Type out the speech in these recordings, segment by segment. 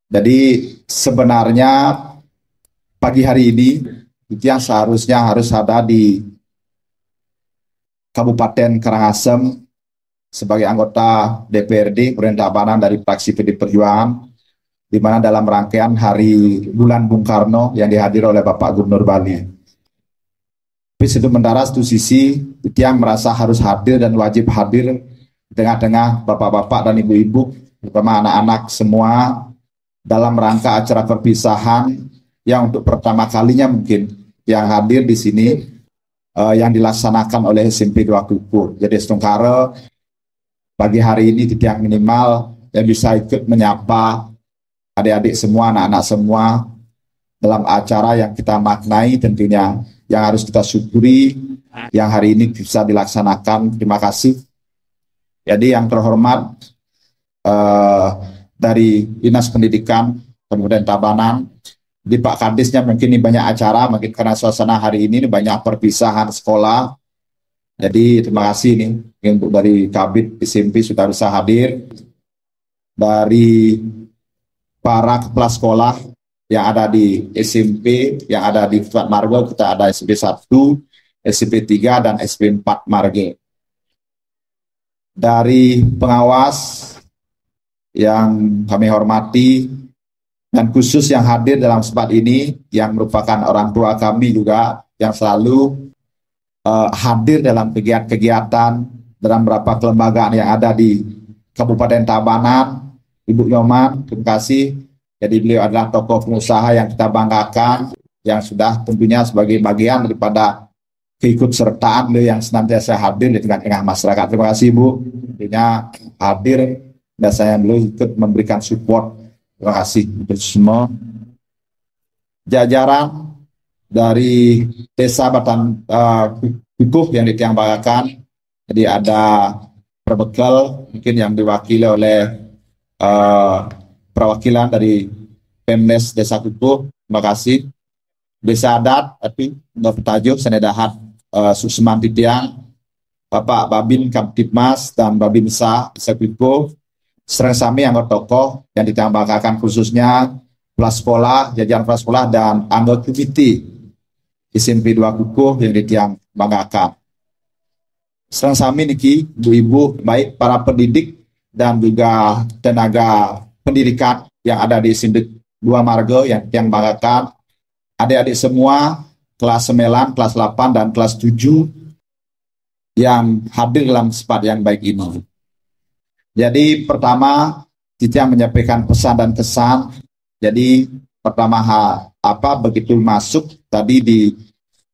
Jadi sebenarnya pagi hari ini itu yang seharusnya harus ada di Kabupaten Karangasem sebagai anggota DPRD Pemerintahan Tabanan dari fraksi PD Perjuangan, di mana dalam rangkaian Hari Bulan Bung Karno yang dihadiri oleh Bapak Gubernur Bali. Tapi sementara satu sisi yang merasa harus hadir dan wajib hadir di tengah-tengah bapak-bapak dan ibu-ibu, terutama anak-anak semua, dalam rangka acara perpisahan yang untuk pertama kalinya mungkin yang hadir di sini yang dilaksanakan oleh SMP 2 Kuku. Jadi Setungkara pagi hari ini yang minimal yang bisa ikut menyapa adik-adik semua, anak-anak semua dalam acara yang kita maknai tentunya, yang harus kita syukuri yang hari ini bisa dilaksanakan. Terima kasih. Jadi yang terhormat dari Dinas Pendidikan Kabupaten Tabanan, di Pak Kadisnya mungkin ini banyak acara, mungkin karena suasana hari ini banyak perpisahan sekolah. Jadi terima kasih nih untuk dari Kabid SMP sudah bisa hadir, dari para kepala sekolah yang ada di SMP, yang ada di Pusat Marga, kita ada SMP 1, SMP 3, dan SMP 4 Marga. Dari pengawas yang kami hormati, dan khusus yang hadir dalam sempat ini, yang merupakan orang tua kami juga, yang selalu hadir dalam kegiatan-kegiatan dalam beberapa kelembagaan yang ada di Kabupaten Tabanan. Ibu Nyoman, terima kasih. Jadi beliau adalah tokoh pengusaha yang kita banggakan, yang sudah tentunya sebagai bagian daripada keikutsertaan beliau yang senantiasa hadir di tengah-tengah masyarakat. Terima kasih Ibu, tentunya hadir, biasanya beliau ikut memberikan support. Terima kasih untuk semua. Jajaran dari Desa Batan Kukuh yang ditiambangkan, jadi ada perbekal mungkin yang diwakili oleh perwakilan dari Pemdes Desa Kukuh. Terima kasih. Desa Adat, tapi untuk tajuk Senedahat Suseman Titiang, Bapak Babin Kamtipmas dan Babinsa Desa Kukuh, serang sami anggota tokoh yang ditambahkan khususnya kelas sekolah, jajaran kelas sekolah, dan anggota komite SMP 2 Kukuh yang ditiang banggakan. Serang sami niki ibu-ibu, baik para pendidik dan juga tenaga pendidikan yang ada di SMP 2 Marga yang banggakan, adik-adik semua kelas 9, kelas 8, dan kelas 7 yang hadir dalam sempat yang baik ini. Jadi pertama kita menyampaikan pesan dan kesan. Jadi pertama begitu masuk tadi di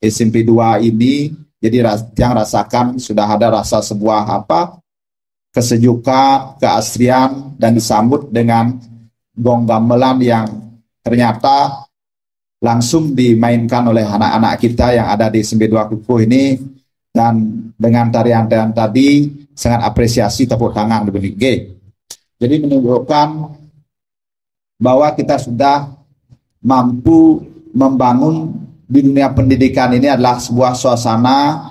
SMP 2 ini, jadi yang rasakan sudah ada rasa sebuah kesejukan, keasrian, dan disambut dengan gong gamelan yang ternyata langsung dimainkan oleh anak-anak kita yang ada di SMP 2 Kukuh ini, dan dengan tarian-tarian tadi sangat apresiasi, tepuk tangan diberi. Jadi menunjukkan bahwa kita sudah mampu membangun di dunia pendidikan ini adalah sebuah suasana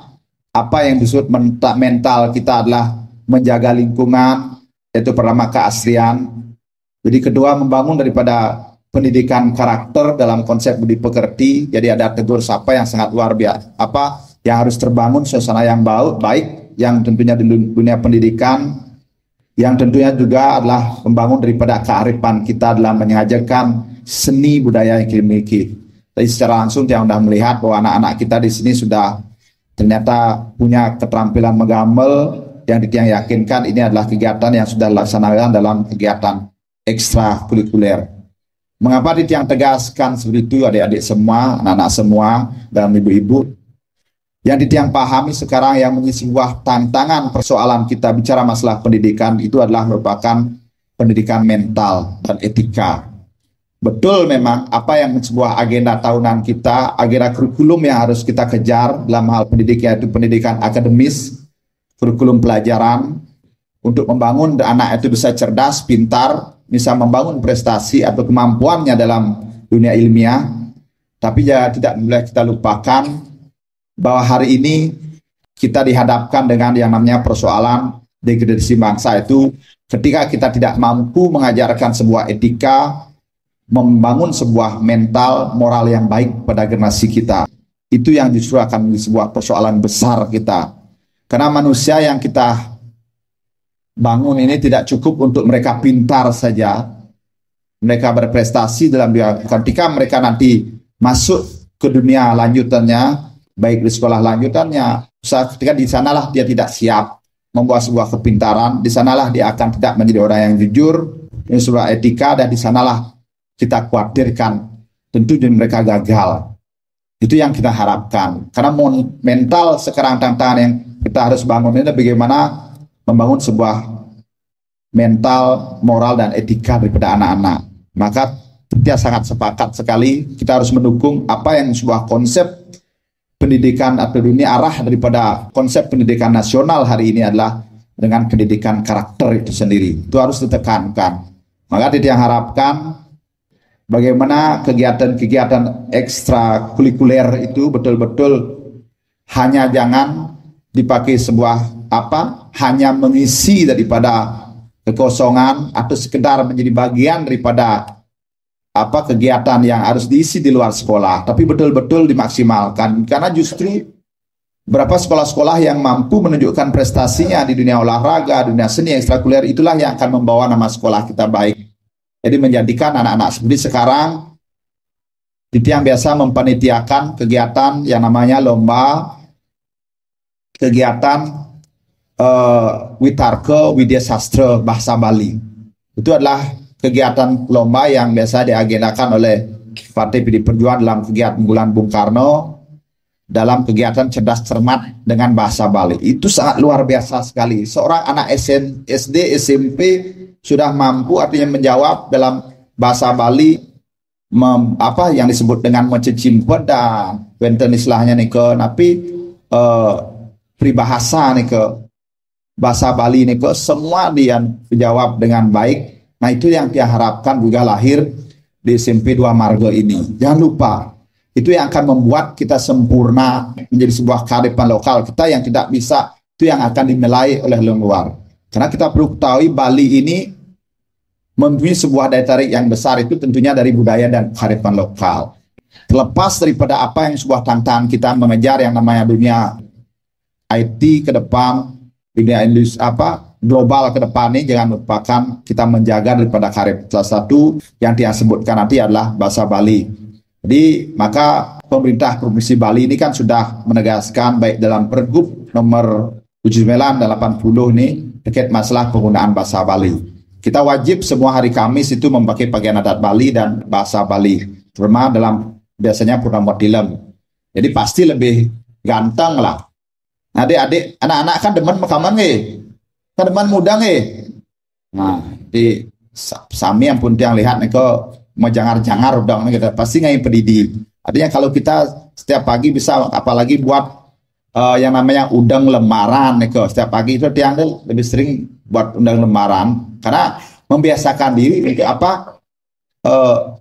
yang disebut mental kita adalah menjaga lingkungan, yaitu pertama keaslian. Jadi kedua membangun daripada pendidikan karakter dalam konsep budi pekerti. Jadi ada tegur sapa yang sangat luar biasa, yang harus terbangun suasana yang baik, yang tentunya di dunia pendidikan, yang tentunya juga adalah membangun daripada kearifan kita dalam mengajarkan seni budaya yang kita miliki. Jadi secara langsung yang sudah melihat bahwa anak-anak kita di sini sudah ternyata punya keterampilan menggamel yang yakinkan ini adalah kegiatan yang sudah dilaksanakan dalam kegiatan ekstrakurikuler. Mengapa yang tegaskan seperti itu adik-adik semua, anak-anak semua, dan ibu-ibu? Yang ditiang pahami sekarang yang mengisi sebuah tantangan persoalan kita bicara masalah pendidikan itu adalah merupakan pendidikan mental dan etika. Betul memang apa yang sebuah agenda tahunan kita, agenda kurikulum yang harus kita kejar dalam hal pendidikan, yaitu pendidikan akademis, kurikulum pelajaran, untuk membangun anak itu bisa cerdas, pintar, bisa membangun prestasi atau kemampuannya dalam dunia ilmiah. Tapi ya tidak boleh kita lupakan bahwa hari ini kita dihadapkan dengan yang namanya persoalan degradasi bangsa, itu ketika kita tidak mampu mengajarkan sebuah etika, membangun sebuah mental moral yang baik pada generasi kita. Itu yang justru akan menjadi sebuah persoalan besar kita. Karena manusia yang kita bangun ini tidak cukup untuk mereka pintar saja, mereka berprestasi dalam dunia. Ketika mereka nanti masuk ke dunia lanjutannya, baik di sekolah lanjutannya, ketika di sanalah dia tidak siap membuat sebuah kepintaran, di sanalah dia akan tidak menjadi orang yang jujur, ini sebuah etika, dan di sanalah kita khawatirkan tentu mereka gagal. Itu yang kita harapkan. Karena mental sekarang tantangan yang kita harus bangun ini bagaimana membangun sebuah mental, moral, dan etika daripada anak-anak. Maka kita sangat sepakat sekali, kita harus mendukung apa yang sebuah konsep pendidikan atau ini arah daripada konsep pendidikan nasional hari ini adalah dengan pendidikan karakter itu sendiri. Itu harus ditekankan. Maka kita yang harapkan bagaimana kegiatan-kegiatan ekstrakurikuler itu betul-betul hanya jangan dipakai sebuah hanya mengisi daripada kekosongan atau sekedar menjadi bagian daripada kegiatan yang harus diisi di luar sekolah, tapi betul-betul dimaksimalkan. Karena justru berapa sekolah-sekolah yang mampu menunjukkan prestasinya di dunia olahraga, dunia seni ekstrakurikuler, itulah yang akan membawa nama sekolah kita baik. Jadi menjadikan anak-anak seperti sekarang itu yang biasa mempanitiakan kegiatan yang namanya lomba, kegiatan Witarka Widya Sastra Bahasa Bali. Itu adalah kegiatan lomba yang biasa diagendakan oleh Partai PD Perjuangan dalam kegiatan bulan Bung Karno, dalam kegiatan cerdas cermat dengan bahasa Bali. Itu sangat luar biasa sekali. Seorang anak SD, SMP sudah mampu artinya menjawab dalam bahasa Bali yang disebut dengan mencimpet dan wenten istilahnya nih ke tapi peribahasa nih ke bahasa Bali nih ke semua dia dijawab dengan baik. Nah itu yang dia harapkan juga lahir di SMP 2 Margo ini. Jangan lupa, itu yang akan membuat kita sempurna menjadi sebuah kearifan lokal kita yang tidak bisa, itu yang akan dinilai oleh luar. Karena kita perlu ketahui Bali ini mempunyai sebuah daya tarik yang besar, itu tentunya dari budaya dan kearifan lokal. Terlepas daripada apa yang sebuah tantangan kita mengejar yang namanya dunia IT ke depan, dunia industri global ke depan ini, jangan lupakan kita menjaga daripada karib. Salah satu yang dia sebutkan nanti adalah bahasa Bali. Jadi maka pemerintah Provinsi Bali ini kan sudah menegaskan baik dalam Pergub nomor 79 dan 80 ini terkait masalah penggunaan bahasa Bali. Kita wajib semua hari Kamis itu memakai pakaian adat Bali dan bahasa Bali, terutama dalam biasanya purnama dilem. Jadi pasti lebih ganteng lah. Adik-adik, anak-anak kan demen makaman kan demen muda Nah, di sami yang pun yang lihat nih kok mau jangar-jangar udah kita pasti ngai pedidi. Artinya kalau kita setiap pagi bisa apalagi buat yang namanya udang lemaran nih kok setiap pagi itu tiang lebih sering buat udang lemaran karena membiasakan diri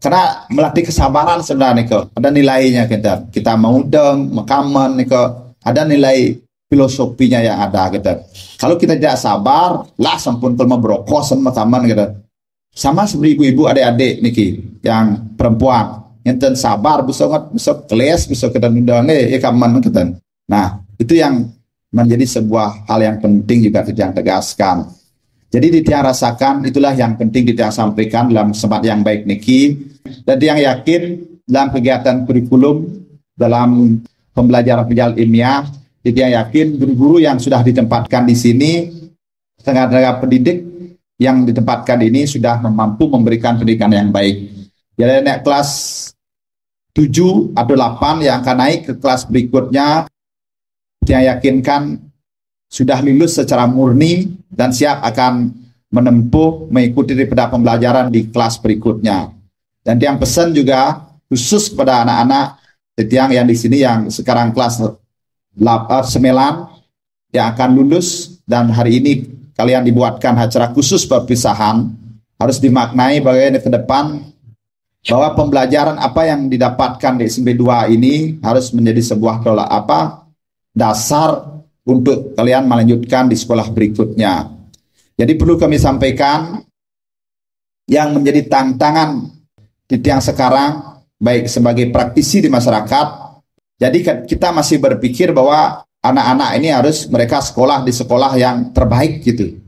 karena melatih kesabaran sebenarnya kok ada nilainya kita mengudang makaman nih kok ada nilai filosofinya yang ada gitu. Kalau kita tidak sabar, lah sampun kalau berokos sama kaman gitu. Sama seperti ibu-ibu adik-adik niki yang perempuan, yang sabar bisa keles bisa kedan undang ya kaman gitu. Nah, itu yang menjadi sebuah hal yang penting juga kita tegaskan. Jadi dia rasakan itulah yang penting kita sampaikan dalam kesempatan yang baik niki dan yang yakin dalam kegiatan kurikulum dalam pembelajaran ilmiah. Jadi dia yakin guru-guru yang sudah ditempatkan di sini, tenaga pendidik yang ditempatkan ini sudah mampu memberikan pendidikan yang baik. Jadi naik kelas 7 atau 8 yang akan naik ke kelas berikutnya, dia yakinkan sudah lulus secara murni dan siap akan menempuh mengikuti daripada pembelajaran di kelas berikutnya. Dan yang pesan juga khusus kepada anak-anak yang di sini yang sekarang kelas 9 yang akan lulus dan hari ini kalian dibuatkan acara khusus perpisahan harus dimaknai bagaimana ke depan bahwa pembelajaran apa yang didapatkan di SMP 2 ini harus menjadi sebuah dasar untuk kalian melanjutkan di sekolah berikutnya. Jadi perlu kami sampaikan yang menjadi tantangan titik yang sekarang baik sebagai praktisi di masyarakat, jadi kita masih berpikir bahwa anak-anak ini harus mereka sekolah di sekolah yang terbaik gitu.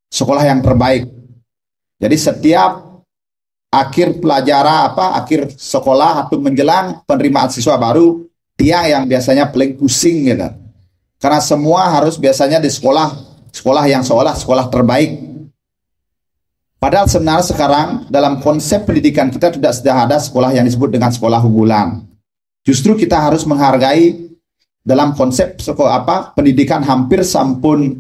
Sekolah yang terbaik. Jadi setiap akhir pelajaran akhir sekolah atau menjelang penerimaan siswa baru, dia yang biasanya paling pusing gitu. Karena semua harus biasanya di sekolah yang seolah sekolah terbaik. Padahal sebenarnya sekarang dalam konsep pendidikan kita sudah ada sekolah yang disebut dengan sekolah unggulan. Justru kita harus menghargai dalam konsep pendidikan hampir sampun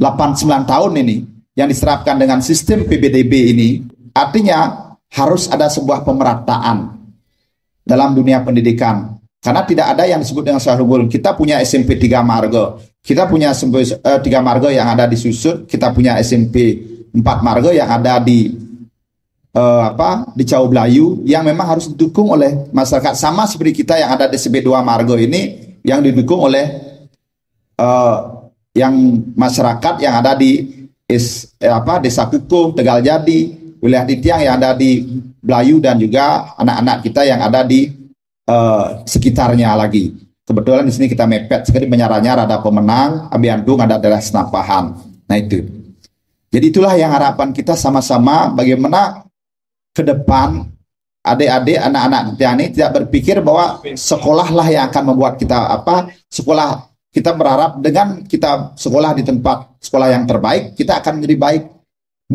8-9 tahun ini yang diterapkan dengan sistem PBDB ini, artinya harus ada sebuah pemerataan dalam dunia pendidikan. Karena tidak ada yang disebut dengan sekolah unggulan. Kita punya SMP 3 Marga, kita punya SMP 3 Marga yang ada di Susut, kita punya SMP 4 Marga yang ada di Cau Belayu, yang memang harus didukung oleh masyarakat, sama seperti kita yang ada di SMP 2 Marga ini yang didukung oleh yang masyarakat yang ada di Desa Kukuh, Tegal Jadi, wilayah Ditiang yang ada di Belayu, dan juga anak-anak kita yang ada di sekitarnya lagi. Kebetulan di sini kita mepet sekali, Menyaranyar ada Pemenang, Abiandung ada daerah Senapahan. Nah itu. Jadi itulah yang harapan kita sama-sama, bagaimana ke depan adik-adik anak-anak kita ini tidak berpikir bahwa sekolahlah yang akan membuat kita sekolah. Kita berharap dengan kita sekolah di tempat sekolah yang terbaik, kita akan menjadi baik.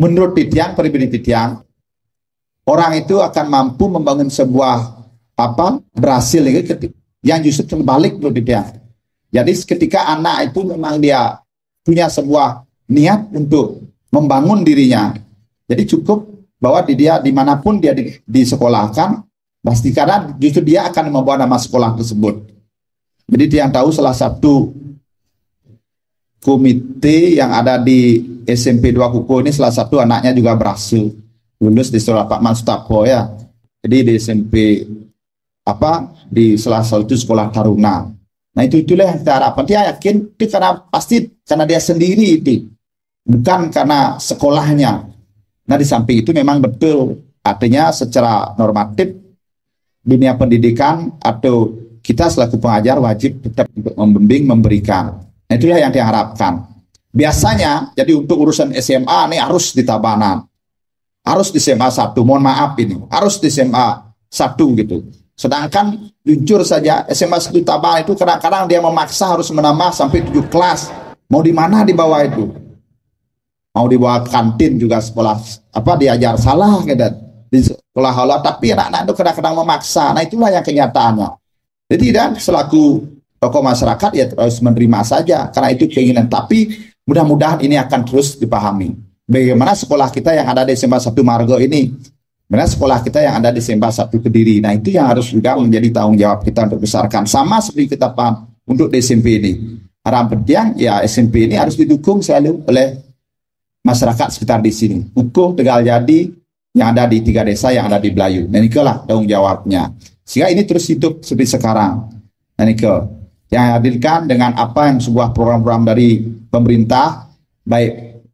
Menurut Titiang, pribadi Titiang, orang itu akan mampu membangun sebuah berhasil yang justru terbalik menurut Titiang. Jadi ketika anak itu memang dia punya sebuah niat untuk membangun dirinya, jadi cukup bahwa dia dimanapun dia disekolahkan, pasti karena justru dia akan membawa nama sekolah tersebut. Jadi dia yang tahu salah satu komite yang ada di SMP 2 Kukuh ini, salah satu anaknya juga berhasil lulus di sekolah Pak Mansutapo ya. Jadi di SMP di salah satu sekolah taruna. Nah itulah yang kita harapkan. Dia yakin itu karena dia sendiri itu, bukan karena sekolahnya. Nah di samping itu memang betul, artinya secara normatif dunia pendidikan atau kita selaku pengajar wajib tetap untuk membimbing, memberikan. Nah itulah yang diharapkan. Biasanya jadi untuk urusan SMA ini harus di Tabanan, harus di SMA 1, mohon maaf ini, harus di SMA 1 gitu. Sedangkan jujur saja SMA 1 Tabanan itu kadang-kadang dia memaksa harus menambah sampai 7 kelas. Mau di mana di bawah itu? Mau dibawa kantin juga sekolah diajar salah gitu di sekolah halal, tapi anak-anak itu kadang-kadang memaksa. Nah itulah yang kenyataannya. Jadi dan selaku tokoh masyarakat ya harus menerima saja karena itu keinginan, tapi mudah-mudahan ini akan terus dipahami. Bagaimana sekolah kita yang ada di SMA 1 Marga ini, bagaimana sekolah kita yang ada di SMA 1 Kediri. Nah itu yang harus juga menjadi tanggung jawab kita untuk besarkan, sama seperti kita paham untuk di SMP ini. Harapan yang ya SMP ini harus didukung selalu oleh masyarakat sekitar di sini. Kukuh, Tegal Jadi yang ada di 3 desa yang ada di Belayu. Dan itulah tanggung jawabnya. Sehingga ini terus hidup seperti sekarang. Dan itu yang hadirkan dengan yang sebuah program-program dari pemerintah, baik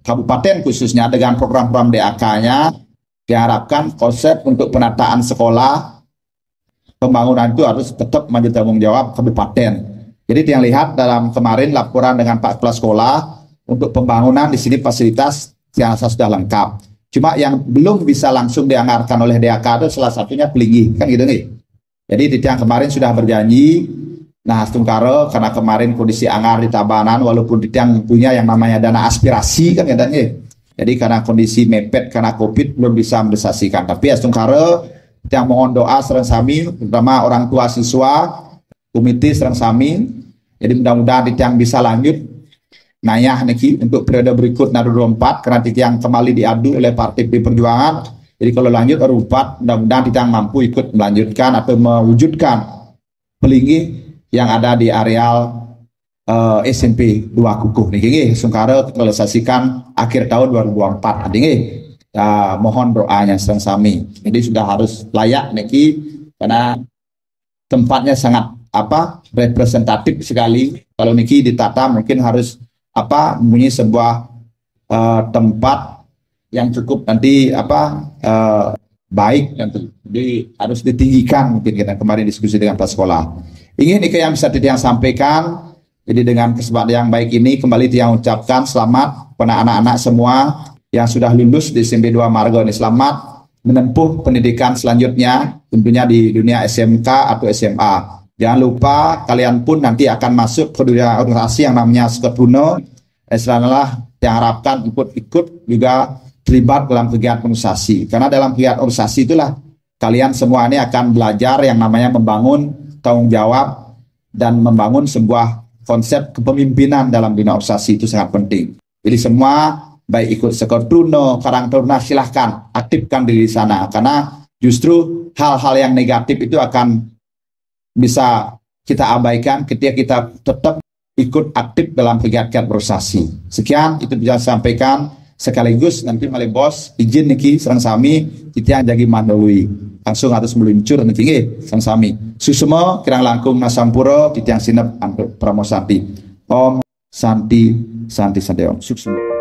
kabupaten khususnya dengan program-program DAK-nya, diharapkan konsep untuk penataan sekolah, pembangunan itu harus tetap menjadi tanggung jawab kabupaten. Jadi yang lihat dalam kemarin laporan dengan 14 sekolah, untuk pembangunan di sini fasilitas yang sudah lengkap. Cuma yang belum bisa langsung dianggarkan oleh DAK itu salah satunya Pelinggi, kan gitu nih. Jadi di yang kemarin sudah berjanji, nah Tungkaro karena kemarin kondisi anggar di Tabanan, walaupun di yang punya yang namanya dana aspirasi kan katanya. Jadi karena kondisi mepet karena COVID belum bisa mendesasikan. Tapi Tungkaro yang mohon doa serang sami, terutama orang tua siswa, komite serang sami. Jadi mudah-mudahan di yang bisa lanjut nayah niki untuk periode berikut 2024 karena yang kembali diadu oleh Partai Perjuangan. Jadi kalau lanjut 2024 mudah-mudahan kita mampu ikut melanjutkan atau mewujudkan Pelinggi yang ada di areal SMP 2 Kukuh niki Sungkara realisasikan akhir tahun 2024 niki. Mohon doanya serang sami. Jadi sudah harus layak niki karena tempatnya sangat representatif sekali. Kalau niki ditata mungkin harus mempunyai sebuah tempat yang cukup nanti baik nanti. Jadi harus ditinggikan mungkin kita kemarin diskusi dengan kepala sekolah. Ingin yang bisa Tiang sampaikan. Jadi dengan kesempatan yang baik ini kembali Tiang ucapkan selamat kepada anak-anak semua yang sudah lulus di SMP 2 Margo ini, selamat menempuh pendidikan selanjutnya tentunya di dunia SMK atau SMA. Jangan lupa kalian pun nanti akan masuk ke dunia organisasi yang namanya Skotbuno. Selainlah yang harapkan ikut juga terlibat dalam kegiatan organisasi. Karena dalam kegiatan organisasi itulah kalian semua ini akan belajar yang namanya membangun tanggung jawab dan membangun sebuah konsep kepemimpinan dalam dunia organisasi itu sangat penting. Jadi semua baik ikut Skotbuno, Karang Taruna, silahkan aktifkan diri di sana. Karena justru hal-hal yang negatif itu akan bisa kita abaikan ketika kita tetap ikut aktif dalam kegiatan organisasi. Sekian itu bisa sampaikan sekaligus nanti malih bos izin niki serang sami titiang jagi mandalui langsung atas meluncur nanti serang sami susuma kirang langkung nasampuro titiang sinep untuk pramosanti om santi santi santi om suksema.